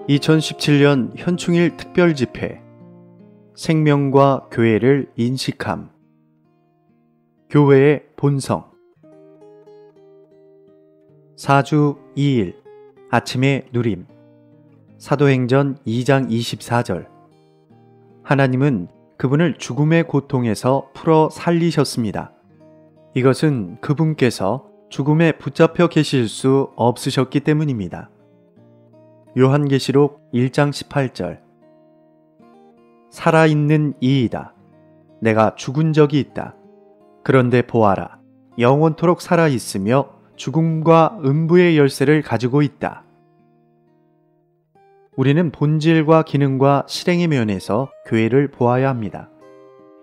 2017년 현충일 특별집회 생명과 교회를 인식함. 교회의 본성. 4주 2일 아침의 누림. 사도행전 2장 24절. 하나님은 그분을 죽음의 고통에서 풀어 살리셨습니다. 이것은 그분께서 죽음에 붙잡혀 계실 수 없으셨기 때문입니다. 요한계시록 1장 18절. 살아있는 이이다. 내가 죽은 적이 있다. 그런데 보아라. 영원토록 살아있으며 죽음과 음부의 열쇠를 가지고 있다. 우리는 본질과 기능과 실행의 면에서 교회를 보아야 합니다.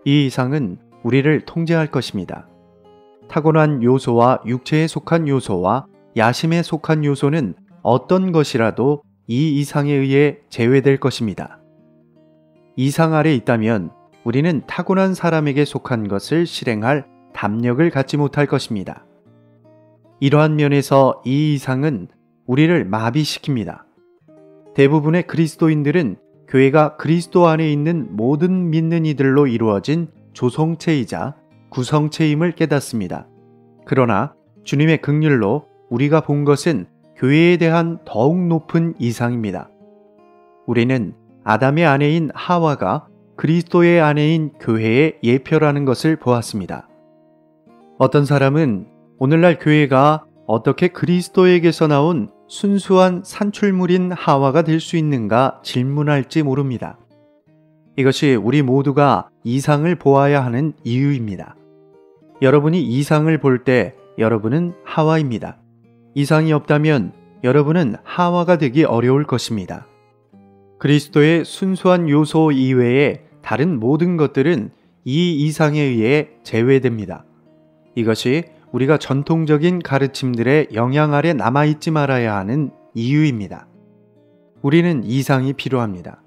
이 이상은 우리를 통제할 것입니다. 타고난 요소와 육체에 속한 요소와 야심에 속한 요소는 어떤 것이라도 이 이상에 의해 제외될 것입니다. 이상 아래 있다면 우리는 타고난 사람에게 속한 것을 실행할 담력을 갖지 못할 것입니다. 이러한 면에서 이 이상은 우리를 마비시킵니다. 대부분의 그리스도인들은 교회가 그리스도 안에 있는 모든 믿는 이들로 이루어진 조성체이자 구성체임을 깨닫습니다. 그러나 주님의 긍휼로 우리가 본 것은 교회에 대한 더욱 높은 이상입니다. 우리는 아담의 아내인 하와가 그리스도의 아내인 교회의 예표라는 것을 보았습니다. 어떤 사람은 오늘날 교회가 어떻게 그리스도에게서 나온 순수한 산출물인 하와가 될 수 있는가 질문할지 모릅니다. 이것이 우리 모두가 이상을 보아야 하는 이유입니다. 여러분이 이상을 볼 때 여러분은 하와입니다. 이상이 없다면 여러분은 하와가 되기 어려울 것입니다. 그리스도의 순수한 요소 이외의 다른 모든 것들은 이 이상에 의해 제외됩니다. 이것이 우리가 전통적인 가르침들의 영향 아래 남아있지 말아야 하는 이유입니다. 우리는 이상이 필요합니다.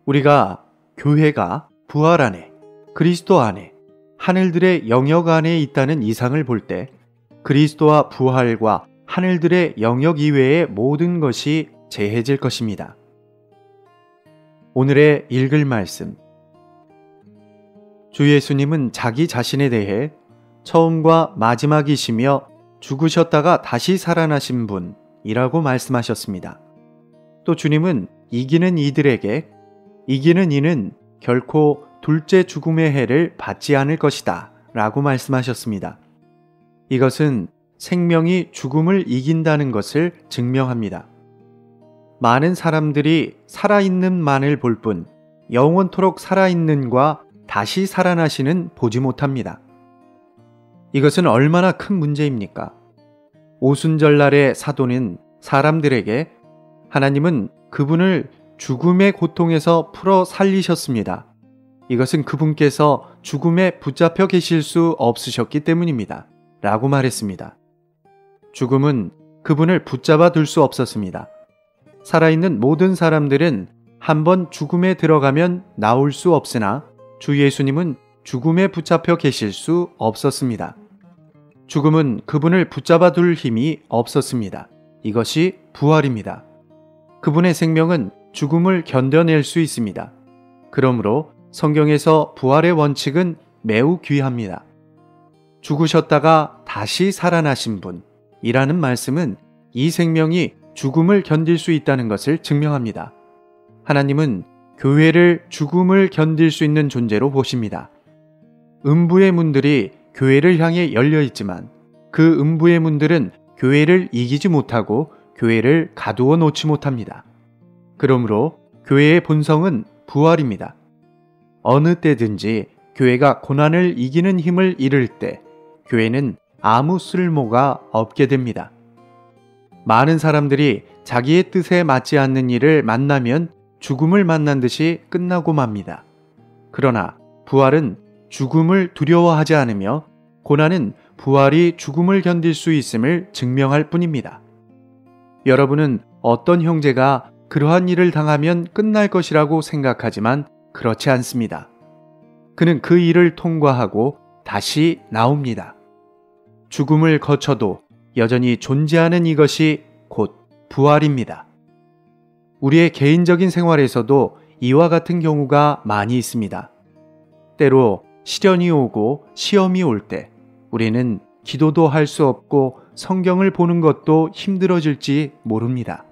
우리가 교회가 부활 안에, 그리스도 안에, 하늘들의 영역 안에 있다는 이상을 볼 때 그리스도와 부활과 하늘들의 영역 이외의 모든 것이 제해질 것입니다. 오늘의 읽을 말씀. 주 예수님은 자기 자신에 대해 처음과 마지막이시며 죽으셨다가 다시 살아나신 분이라고 말씀하셨습니다. 또 주님은 이기는 이들에게 이기는 이는 결코 둘째 죽음의 해를 받지 않을 것이다 라고 말씀하셨습니다. 이것은 생명이 죽음을 이긴다는 것을 증명합니다. 많은 사람들이 살아있는 만을 볼 뿐 영원토록 살아있는과 다시 살아나시는 보지 못합니다. 이것은 얼마나 큰 문제입니까? 오순절날의 사도는 사람들에게 하나님은 그분을 죽음의 고통에서 풀어 살리셨습니다. 이것은 그분께서 죽음에 붙잡혀 계실 수 없으셨기 때문입니다. 라고 말했습니다. 죽음은 그분을 붙잡아 둘 수 없었습니다. 살아있는 모든 사람들은 한번 죽음에 들어가면 나올 수 없으나 주 예수님은 죽음에 붙잡혀 계실 수 없었습니다. 죽음은 그분을 붙잡아 둘 힘이 없었습니다. 이것이 부활입니다. 그분의 생명은 죽음을 견뎌낼 수 있습니다. 그러므로 성경에서 부활의 원칙은 매우 귀합니다. 죽으셨다가 다시 살아나신 분이라는 말씀은 이 생명이 죽음을 견딜 수 있다는 것을 증명합니다. 하나님은 교회를 죽음을 견딜 수 있는 존재로 보십니다. 음부의 문들이 교회를 향해 열려 있지만 그 음부의 문들은 교회를 이기지 못하고 교회를 가두어 놓지 못합니다. 그러므로 교회의 본성은 부활입니다. 어느 때든지 교회가 고난을 이기는 힘을 잃을 때 교회는 아무 쓸모가 없게 됩니다. 많은 사람들이 자기의 뜻에 맞지 않는 일을 만나면 죽음을 만난 듯이 끝나고 맙니다. 그러나 부활은 죽음을 두려워하지 않으며 고난은 부활이 죽음을 견딜 수 있음을 증명할 뿐입니다. 여러분은 어떤 형제가 그러한 일을 당하면 끝날 것이라고 생각하지만 그렇지 않습니다. 그는 그 일을 통과하고 다시 나옵니다. 죽음을 거쳐도 여전히 존재하는 이것이 곧 부활입니다. 우리의 개인적인 생활에서도 이와 같은 경우가 많이 있습니다. 때로 시련이 오고 시험이 올 때 우리는 기도도 할 수 없고 성경을 보는 것도 힘들어질지 모릅니다.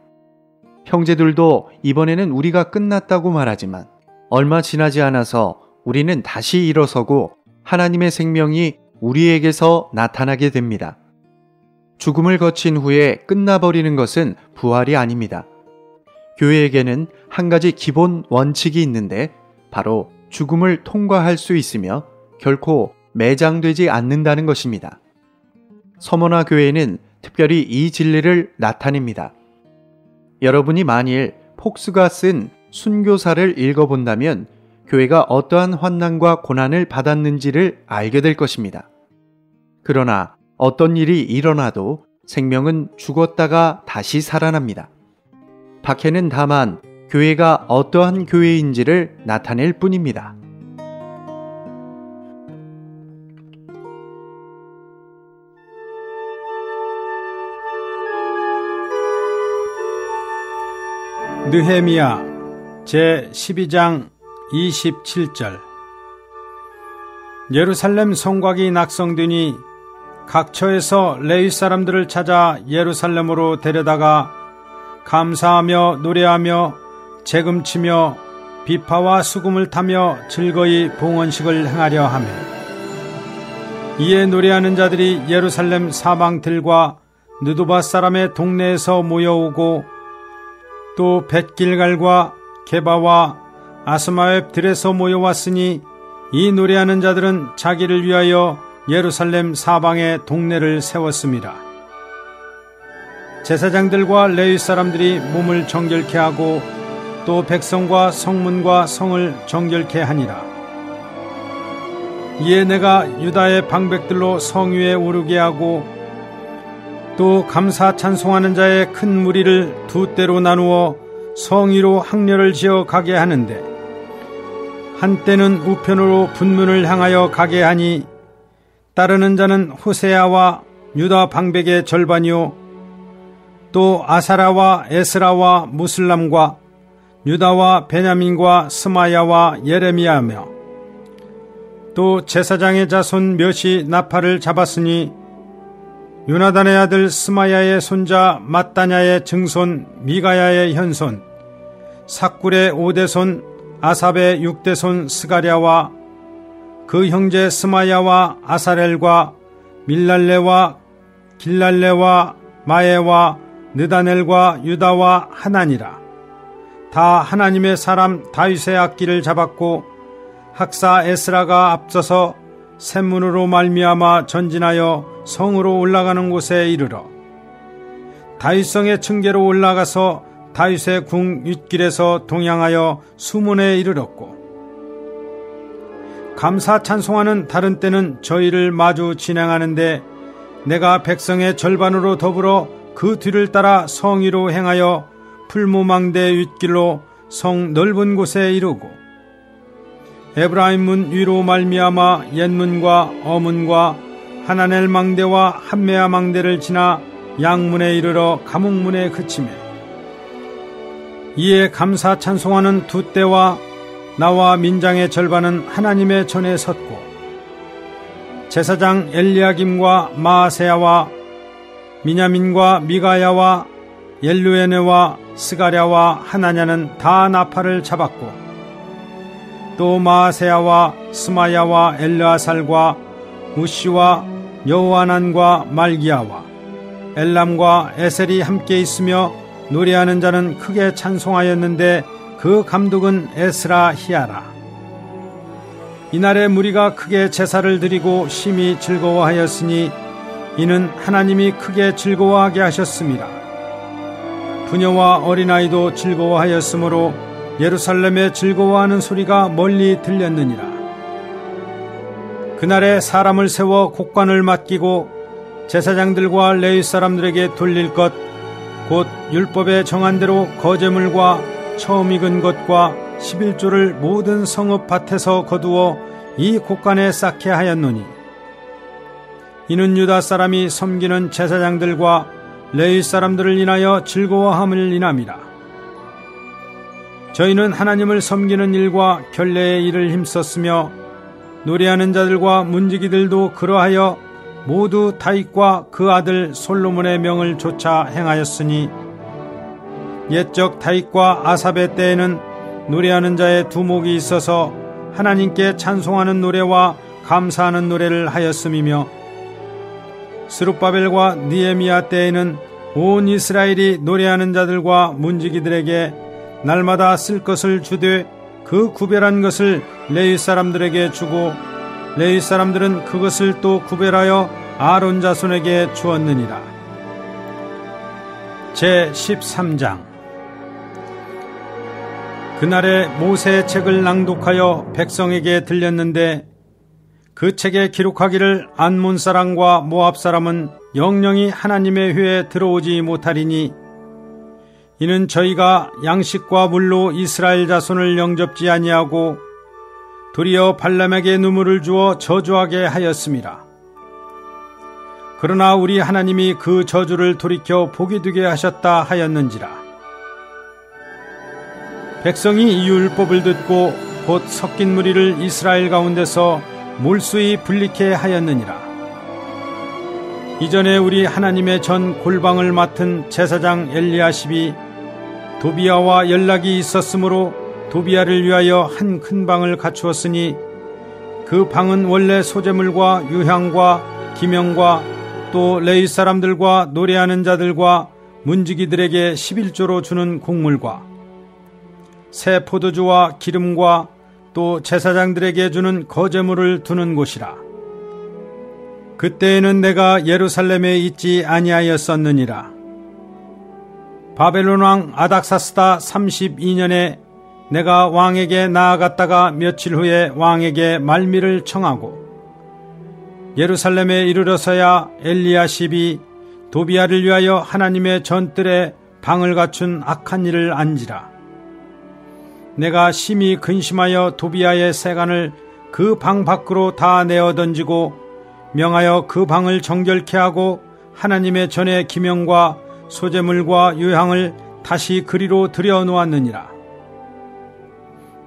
형제들도 이번에는 우리가 끝났다고 말하지만 얼마 지나지 않아서 우리는 다시 일어서고 하나님의 생명이 우리에게서 나타나게 됩니다. 죽음을 거친 후에 끝나버리는 것은 부활이 아닙니다. 교회에게는 한 가지 기본 원칙이 있는데 바로 죽음을 통과할 수 있으며 결코 매장되지 않는다는 것입니다. 서머나 교회는 특별히 이 진리를 나타냅니다. 여러분이 만일 폭스가 쓴 순교사를 읽어본다면 교회가 어떠한 환난과 고난을 받았는지를 알게 될 것입니다. 그러나 어떤 일이 일어나도 생명은 죽었다가 다시 살아납니다. 박해는 다만 교회가 어떠한 교회인지를 나타낼 뿐입니다. 느헤미야 제12장 27절. 예루살렘 성곽이 낙성되니 각처에서 레위 사람들을 찾아 예루살렘으로 데려다가 감사하며 노래하며 재금치며 비파와 수금을 타며 즐거이 봉헌식을 행하려 하며, 이에 노래하는 자들이 예루살렘 사방들과 느도바 사람의 동네에서 모여오고 또 벳길갈과 게바와 아스마웻 들에서 모여왔으니 이 노래하는 자들은 자기를 위하여 예루살렘 사방에 동네를 세웠습니다. 제사장들과 레위 사람들이 몸을 정결케 하고 또 백성과 성문과 성을 정결케 하니라. 이에 내가 유다의 방백들로 성 위에 오르게 하고 또 감사 찬송하는 자의 큰 무리를 두 때로 나누어 성 위로 항렬을 지어 가게 하는데, 한때는 우편으로 분문을 향하여 가게 하니 따르는 자는 호세아와 유다 방백의 절반이요 또 아사라와 에스라와 무슬람과 유다와 베냐민과 스마야와 예레미야며, 또 제사장의 자손 몇이 나팔을 잡았으니 요나단의 아들 스마야의 손자 mat다냐의 증손 미가야의 현손 삭굴의 5대손 아삽의 6대손 스가랴와 그 형제 스마야와 아사렐과 밀랄레와 길랄레와 마에와 느다넬과 유다와 하나니라. 다 하나님의 사람 다윗의 악기를 잡았고 학사 에스라가 앞서서 샘문으로 말미암아 전진하여 성으로 올라가는 곳에 이르러 다윗성의 층계로 올라가서 다윗의 궁 윗길에서 동향하여 수문에 이르렀고, 감사 찬송하는 다른 때는 저희를 마주 진행하는데 내가 백성의 절반으로 더불어 그 뒤를 따라 성 위로 행하여 풀무망대 윗길로 성 넓은 곳에 이르고 에브라임 문 위로 말미암아 옛문과 어문과 하나넬 망대와 한메아 망대를 지나 양문에 이르러 감옥문에 그치매, 이에 감사 찬송하는 두 때와 나와 민장의 절반은 하나님의 전에 섰고, 제사장 엘리야김과 마아세야와 미냐민과 미가야와 엘루에네와 스가랴와 하나냐는 다 나팔을 잡았고, 또 마아세야와 스마야와 엘르아살과 무시와 여호하난과 말기야와 엘람과 에셀이 함께 있으며 노래하는 자는 크게 찬송하였는데 그 감독은 에스라 히야라. 이날에 무리가 크게 제사를 드리고 심히 즐거워하였으니 이는 하나님이 크게 즐거워하게 하셨습니다. 부녀와 어린아이도 즐거워하였으므로 예루살렘에 즐거워하는 소리가 멀리 들렸느니라. 그날에 사람을 세워 곡관을 맡기고 제사장들과 레위 사람들에게 돌릴 것, 곧 율법에 정한 대로 거제물과 처음 익은 것과 11조를 모든 성읍 밭에서 거두어 이 곡관에 쌓게 하였노니, 이는 유다 사람이 섬기는 제사장들과 레위 사람들을 인하여 즐거워함을 인함이라. 저희는 하나님을 섬기는 일과 결례의 일을 힘썼으며 노래하는 자들과 문지기들도 그러하여 모두 다윗과 그 아들 솔로몬의 명을 좇아 행하였으니 옛적 다윗과 아삽의 때에는 노래하는 자의 두목이 있어서 하나님께 찬송하는 노래와 감사하는 노래를 하였음이며 스룹바벨과 느헤미야 때에는 온 이스라엘이 노래하는 자들과 문지기들에게 날마다 쓸 것을 주되 그 구별한 것을 레위 사람들에게 주고 레위 사람들은 그것을 또 구별하여 아론 자손에게 주었느니라. 제13장. 그날에 모세의 책을 낭독하여 백성에게 들렸는데 그 책에 기록하기를 암몬 사람과 모압 사람은 영영이 하나님의 회에 들어오지 못하리니 이는 저희가 양식과 물로 이스라엘 자손을 영접지 아니하고 도리어 발람에게 눈물을 주어 저주하게 하였음이라. 그러나 우리 하나님이 그 저주를 돌이켜 복이 되게 하셨다 하였는지라. 백성이 이 율법을 듣고 곧 섞인 무리를 이스라엘 가운데서 몰수히 분리케 하였느니라. 이전에 우리 하나님의 전 골방을 맡은 제사장 엘리야십이 도비야와 연락이 있었으므로 도비야를 위하여 한 큰 방을 갖추었으니 그 방은 원래 소재물과 유향과 기명과 또 레위 사람들과 노래하는 자들과 문지기들에게 11조로 주는 곡물과 새 포도주와 기름과 또 제사장들에게 주는 거제물을 두는 곳이라. 그때에는 내가 예루살렘에 있지 아니하였었느니라. 바벨론 왕 아닥사스다 32년에 내가 왕에게 나아갔다가 며칠 후에 왕에게 말미를 청하고 예루살렘에 이르러서야 엘리야십이 도비야를 위하여 하나님의 전뜰에 방을 갖춘 악한 일을 안지라. 내가 심히 근심하여 도비야의 세간을 그 방 밖으로 다 내어 던지고 명하여 그 방을 정결케 하고 하나님의 전의 기명과 소재물과 유향을 다시 그리로 들여 놓았느니라.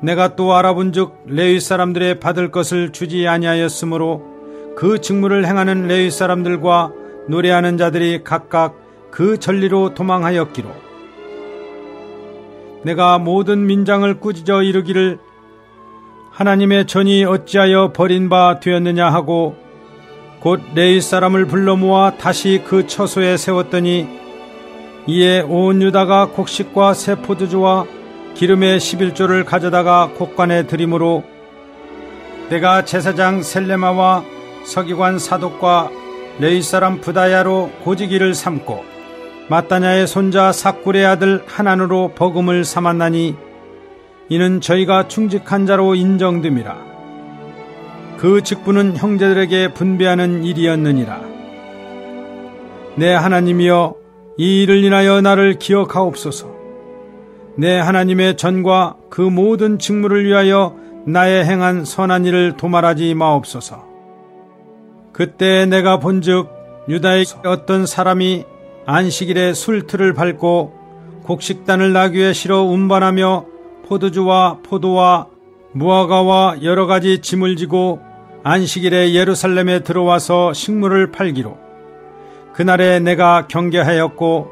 내가 또 알아본즉 레위 사람들의 받을 것을 주지 아니하였으므로 그 직무를 행하는 레위 사람들과 노래하는 자들이 각각 그 전리로 도망하였기로 내가 모든 민장을 꾸짖어 이르기를 하나님의 전이 어찌하여 버린 바 되었느냐 하고 곧 레위 사람을 불러 모아 다시 그 처소에 세웠더니 이에 온 유다가 곡식과 새 포도주와 기름의 11조를 가져다가 곡관에 드림으로 내가 제사장 셀레마와 서기관 사독과 레위 사람 부다야로 고지기를 삼고 마따냐의 손자 삭굴의 아들 하난으로 버금을 삼았나니 이는 저희가 충직한 자로 인정됨이라. 그 직분은 형제들에게 분배하는 일이었느니라. 내 하나님이여 이 일을 인하여 나를 기억하옵소서. 내 하나님의 전과 그 모든 직무를 위하여 나의 행한 선한 일을 도말하지 마옵소서. 그때 내가 본즉 유다의 어떤 사람이 안식일에 술틀을 밟고 곡식단을 나귀에 실어 운반하며 포도주와 포도와 무화과와 여러 가지 짐을 지고 안식일에 예루살렘에 들어와서 식물을 팔기로 그날에 내가 경계하였고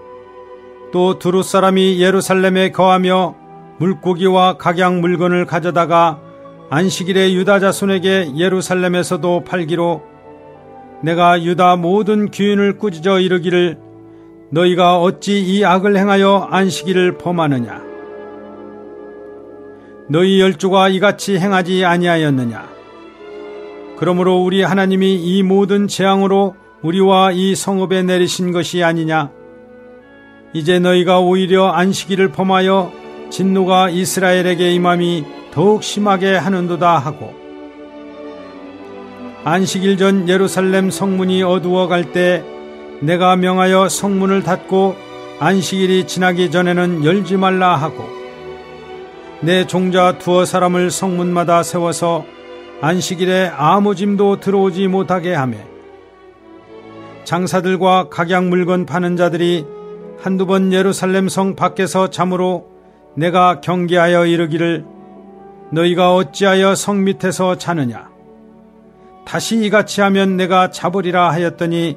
또 두루 사람이 예루살렘에 거하며 물고기와 각양 물건을 가져다가 안식일에 유다 자손에게 예루살렘에서도 팔기로 내가 유다 모든 귀인을 꾸짖어 이르기를 너희가 어찌 이 악을 행하여 안식일을 범하느냐. 너희 열조가 이같이 행하지 아니하였느냐. 그러므로 우리 하나님이 이 모든 재앙으로 우리와 이 성읍에 내리신 것이 아니냐. 이제 너희가 오히려 안식일을 범하여 진노가 이스라엘에게 임함이 더욱 심하게 하는도다 하고 안식일 전 예루살렘 성문이 어두워 갈 때 내가 명하여 성문을 닫고 안식일이 지나기 전에는 열지 말라 하고 내 종자 두어 사람을 성문마다 세워서 안식일에 아무 짐도 들어오지 못하게 하며 장사들과 각양 물건 파는 자들이 한두 번 예루살렘 성 밖에서 잠으로 내가 경계하여 이르기를 너희가 어찌하여 성 밑에서 자느냐 다시 이같이 하면 내가 잡으리라 하였더니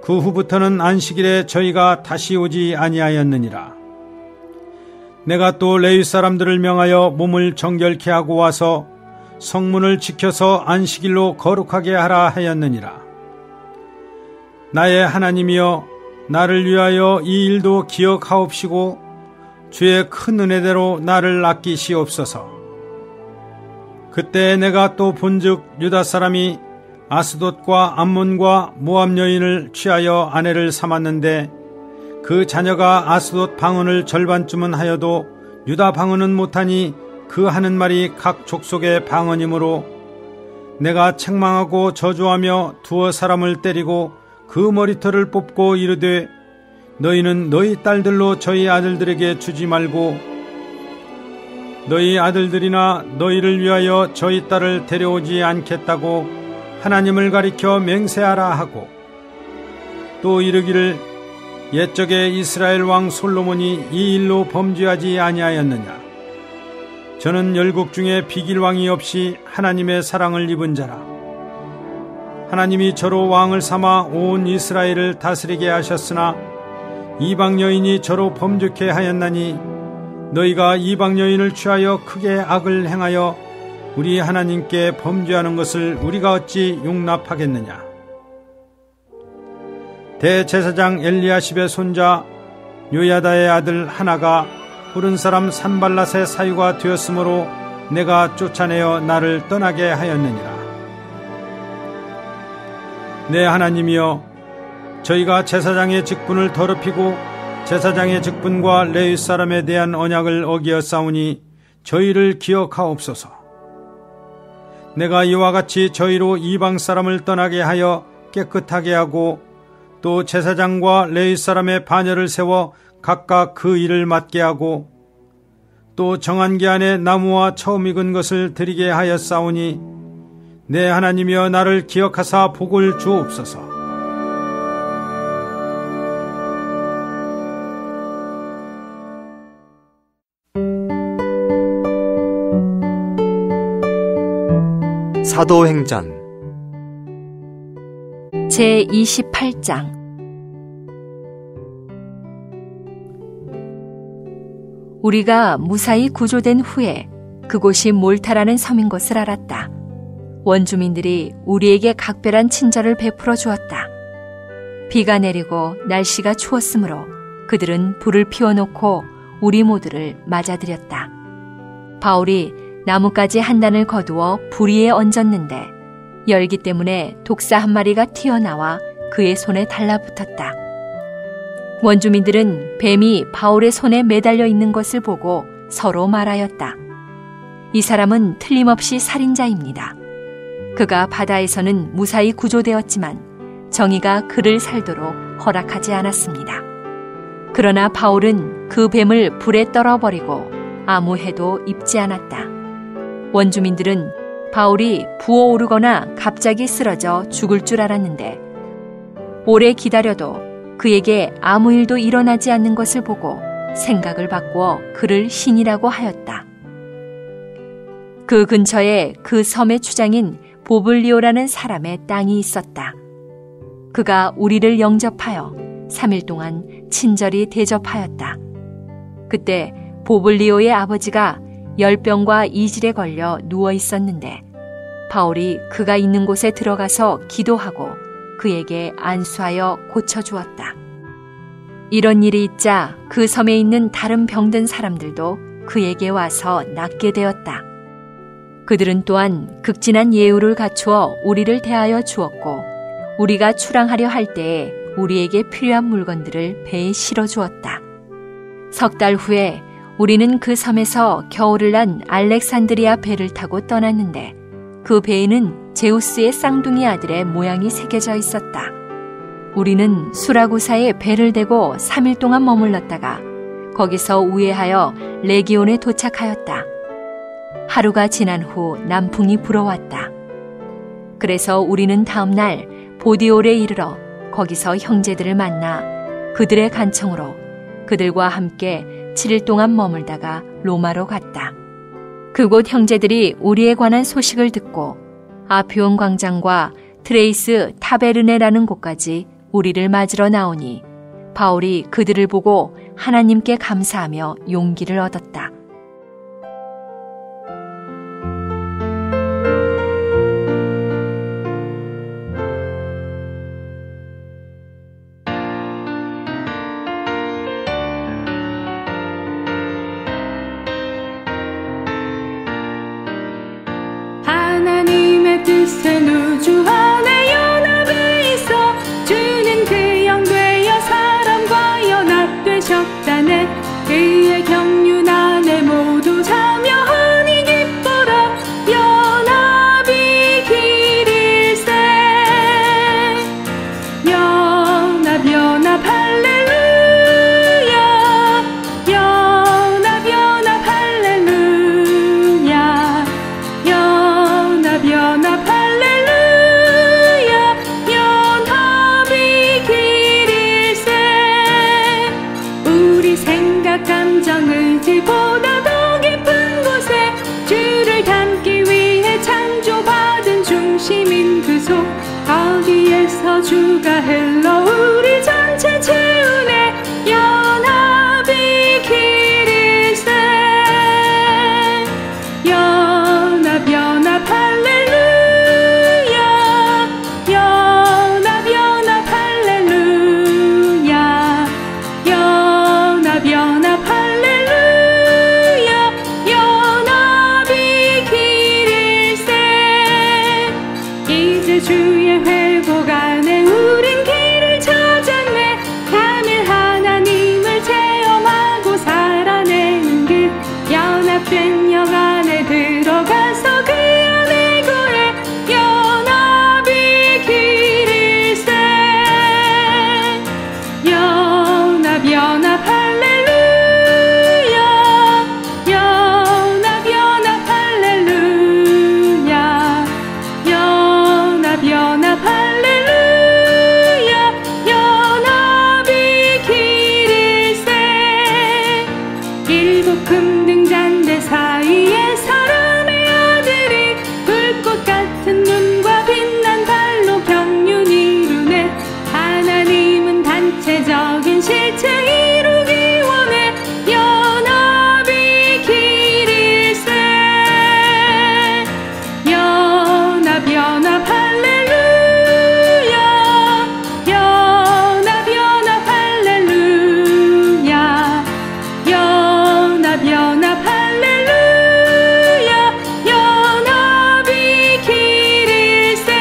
그 후부터는 안식일에 저희가 다시 오지 아니하였느니라. 내가 또 레위 사람들을 명하여 몸을 정결케 하고 와서 성문을 지켜서 안식일로 거룩하게 하라 하였느니라. 나의 하나님이여 나를 위하여 이 일도 기억하옵시고 주의 큰 은혜대로 나를 아끼시옵소서. 그때 내가 또 본즉 유다 사람이 아스돗과 암몬과 모압 여인을 취하여 아내를 삼았는데 그 자녀가 아스돗 방언을 절반쯤은 하여도 유다 방언은 못하니 그 하는 말이 각 족속의 방언이므로 내가 책망하고 저주하며 두어 사람을 때리고 그 머리털을 뽑고 이르되 너희는 너희 딸들로 저희 아들들에게 주지 말고 너희 아들들이나 너희를 위하여 저희 딸을 데려오지 않겠다고 하나님을 가리켜 맹세하라 하고 또 이르기를 옛적에 이스라엘 왕 솔로몬이 이 일로 범죄하지 아니하였느냐. 저는 열국 중에 비길 왕이 없이 하나님의 사랑을 입은 자라. 하나님이 저로 왕을 삼아 온 이스라엘을 다스리게 하셨으나 이방 여인이 저로 범죄케 하였나니 너희가 이방 여인을 취하여 크게 악을 행하여 우리 하나님께 범죄하는 것을 우리가 어찌 용납하겠느냐. 대제사장 엘리야십의 손자 요야다의 아들 하나가 푸른 사람 산발랏의 사유가 되었으므로 내가 쫓아내어 나를 떠나게 하였느니라. 내 하나님이여 저희가 제사장의 직분을 더럽히고 제사장의 직분과 레위 사람에 대한 언약을 어기었사오니 저희를 기억하옵소서. 내가 이와 같이 저희로 이방 사람을 떠나게 하여 깨끗하게 하고 또 제사장과 레위 사람의 반열을 세워 각각 그 일을 맡게 하고 또 정한 기한에 나무와 처음 익은 것을 드리게 하였사오니 내 하나님이여 나를 기억하사 복을 주옵소서. 사도행전 제28장 우리가 무사히 구조된 후에 그곳이 몰타라는 섬인 것을 알았다. 원주민들이 우리에게 각별한 친절을 베풀어 주었다. 비가 내리고 날씨가 추웠으므로 그들은 불을 피워놓고 우리 모두를 맞아들였다. 바울이 나뭇가지 한 단을 거두어 불 위에 얹었는데 열기 때문에 독사 한 마리가 튀어나와 그의 손에 달라붙었다. 원주민들은 뱀이 바울의 손에 매달려 있는 것을 보고 서로 말하였다. 이 사람은 틀림없이 살인자입니다. 그가 바다에서는 무사히 구조되었지만 정의가 그를 살도록 허락하지 않았습니다. 그러나 바울은 그 뱀을 불에 떨어버리고 아무 해도 입지 않았다. 원주민들은 바울이 부어오르거나 갑자기 쓰러져 죽을 줄 알았는데 오래 기다려도 그에게 아무 일도 일어나지 않는 것을 보고 생각을 바꾸어 그를 신이라고 하였다. 그 근처에 그 섬의 추장인 보블리오라는 사람의 땅이 있었다. 그가 우리를 영접하여 3일 동안 친절히 대접하였다. 그때 보블리오의 아버지가 열병과 이질에 걸려 누워 있었는데 바울이 그가 있는 곳에 들어가서 기도하고 그에게 안수하여 고쳐주었다. 이런 일이 있자 그 섬에 있는 다른 병든 사람들도 그에게 와서 낫게 되었다. 그들은 또한 극진한 예우를 갖추어 우리를 대하여 주었고 우리가 출항하려 할 때에 우리에게 필요한 물건들을 배에 실어주었다. 석 달 후에 우리는 그 섬에서 겨울을 난 알렉산드리아 배를 타고 떠났는데 그 배에는 제우스의 쌍둥이 아들의 모양이 새겨져 있었다. 우리는 수라구사에 배를 대고 3일 동안 머물렀다가 거기서 우회하여 레기온에 도착하였다. 하루가 지난 후 남풍이 불어왔다. 그래서 우리는 다음 날 보디올에 이르러 거기서 형제들을 만나 그들의 간청으로 그들과 함께 7일 동안 머물다가 로마로 갔다. 그곳 형제들이 우리에 관한 소식을 듣고 아피온 광장과 트레이스 타베르네라는 곳까지 우리를 맞으러 나오니 바울이 그들을 보고 하나님께 감사하며 용기를 얻었다. 하나님의 뜻은 우주 안에 연합해 있어 주는 그 영 되어 사람과 연합되셨다네. 그의 경륜 안에 모두 참여하니 기뻐라. 연합이 길일세. 연합 연합 할렐루야. 연합 연합 할렐루야. 연합 할렐루야. 연합이 길일세. 우리 생각 감정 의지보다 더 깊은 곳에 주를 닮기 위해 창조받은 중심인 그 속 거기에서 주가 흘러 우리 전체 채우네. 연합이 길일세. 연합 연합 할렐루야. 연합 연합 할렐루야. 연합 연합 할렐루야. 연합이 길일세. 이제 주의 회복 안에 우린 길을 찾았네. 하늘 하나님을 체험하고 살아내는 길. 연합된 영 안에 들어가서 그 안에 거해. 연합이 길일세. 연합 연합 할렐루야. 연합 연합 할렐루야. 연합 연합 할렐루야. 연합이 길일세. 일곱 금등잔대 사이에 사람의 아들이 불꽃 같은 눈과 빛난 발로 경륜 이루네. 하나님은 단체적인 실체 이루기 원해. 연합이 길일세. 연합 연합 할렐루야. 연합 연합 할렐루야. 연합 연합 할렐루야. 연합이 길일세.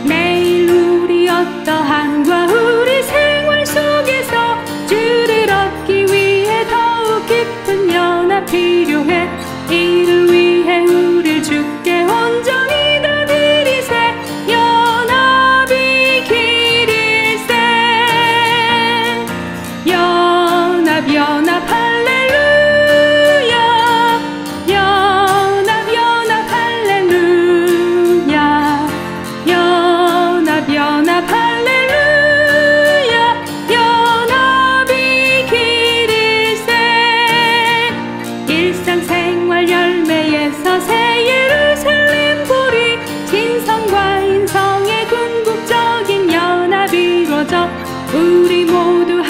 매일 우리 어떠한과 우리 생활 속에서 주를 얻기 위해 더욱 깊은 연합 필요해. 이를 위해 우릴 주께 온전히 다 드리세. 연합이 길일세. 연합 연합 할렐루야. 연합 연합 할렐루야. 연합 연합 할렐루야. 연합이 길일세. 일상생활 열매에서 새 예루살렘 보리. 진성과 인성의 궁극적인 연합이 이루어져 우리 모두